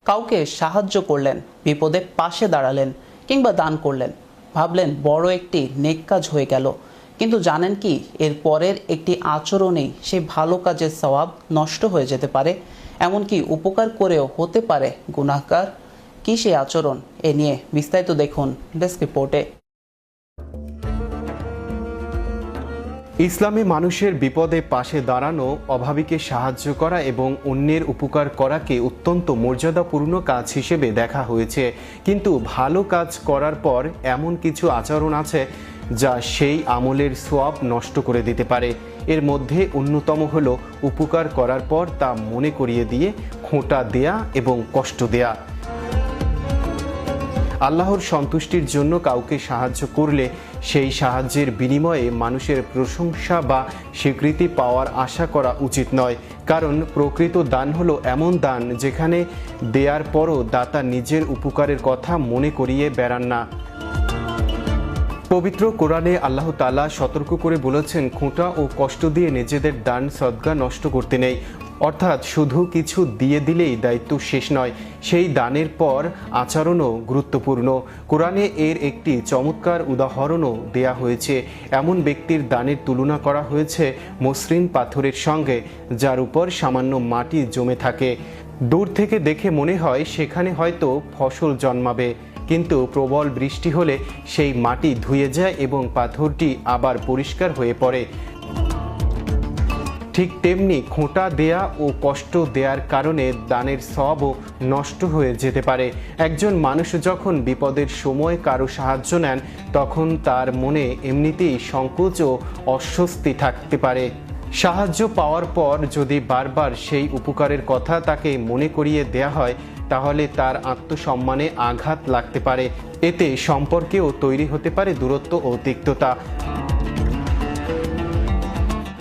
কাউকে সাহায্য করলেন, বিপদে পাশে দাঁড়ালেন কিংবা দান করলেন, ভাবলেন বড় একটি নেক কাজ হয়ে গেল। কিন্তু জানেন কি, এর পরের একটি আচরণেই সেই ভালো কাজের সওয়াব নষ্ট হয়ে যেতে পারে, এমনকি উপকার করেও হতে পারে গুনাহগার। কি সেই আচরণ? এ নিয়ে বিস্তারিত দেখুন ডেস্ক রিপোর্টে। ইসলামে মানুষের বিপদে পাশে দাঁড়ানো, অভাবীকে সাহায্য করা এবং অন্যের উপকার করাকে অত্যন্ত মর্যাদাপূর্ণ কাজ হিসেবে দেখা হয়েছে। কিন্তু ভালো কাজ করার পর এমন কিছু আচরণ আছে যা সেই আমলের সওয়াব নষ্ট করে দিতে পারে। এর মধ্যে অন্যতম হলো উপকার করার পর তা মনে করিয়ে দিয়ে খোঁটা দেয়া এবং কষ্ট দেয়া। আল্লাহর সন্তুষ্টির জন্য কাউকে সাহায্য করলে সেই সাহায্যের বিনিময়ে মানুষের প্রশংসা বা স্বীকৃতি পাওয়ার আশা করা উচিত নয়, কারণ প্রকৃত দান হলো এমন দান যেখানে দেয়ার পরও দাতা নিজের উপকারের কথা মনে করিয়ে বেড়ান না। পবিত্র কোরআনে আল্লাহ তাআলা সতর্ক করে বলেছেন, খোঁটা ও কষ্ট দিয়ে নিজেদের দান সদকা নষ্ট করতে নেই। অর্থাৎ শুধু কিছু দিয়ে দিলেই দায়িত্ব শেষ নয়, সেই দানের পর আচরণও গুরুত্বপূর্ণ। কোরআনে এর একটি চমৎকার উদাহরণও দেয়া হয়েছে। এমন ব্যক্তির দানের তুলনা করা হয়েছে মসৃণ পাথরের সঙ্গে, যার উপর সামান্য মাটি জমে থাকে। দূর থেকে দেখে মনে হয় সেখানে হয়তো ফসল জন্মাবে, কিন্তু প্রবল বৃষ্টি হলে সেই মাটি ধুয়ে যায় এবং পাথরটি আবার পরিষ্কার হয়ে পড়ে। ঠিক তেমনি খোঁটা দেয়া ও কষ্ট দেওয়ার কারণে দানের সওয়াবও নষ্ট হয়ে যেতে পারে। একজন মানুষ যখন বিপদের সময় কারো সাহায্য নেন, তখন তার মনে এমনিতেই সংকোচ ও অস্বস্তি থাকতে পারে। সাহায্য পাওয়ার পর যদি বারবার সেই উপকারের কথা তাকে মনে করিয়ে দেয়া হয়, তাহলে তার আত্মসম্মানে আঘাত লাগতে পারে। এতে সম্পর্কেও তৈরি হতে পারে দূরত্ব ও তিক্ততা।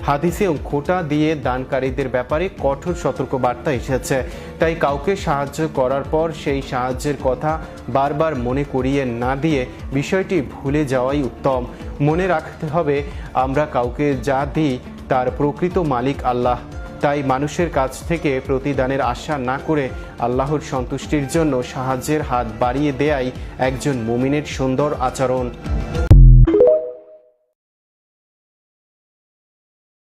হাদিসেও খোঁটা দিয়ে দানকারীদের ব্যাপারে কঠোর সতর্কবার্তা এসেছে। তাই কাউকে সাহায্য করার পর সেই সাহায্যের কথা বারবার মনে করিয়ে না দিয়ে বিষয়টি ভুলে যাওয়াই উত্তম। মনে রাখতে হবে, আমরা কাউকে যা দিই তার প্রকৃত মালিক আল্লাহ। তাই মানুষের কাছ থেকে প্রতিদানের আশা না করে আল্লাহর সন্তুষ্টির জন্য সাহায্যের হাত বাড়িয়ে দেয়াই একজন মুমিনের সুন্দর আচরণ।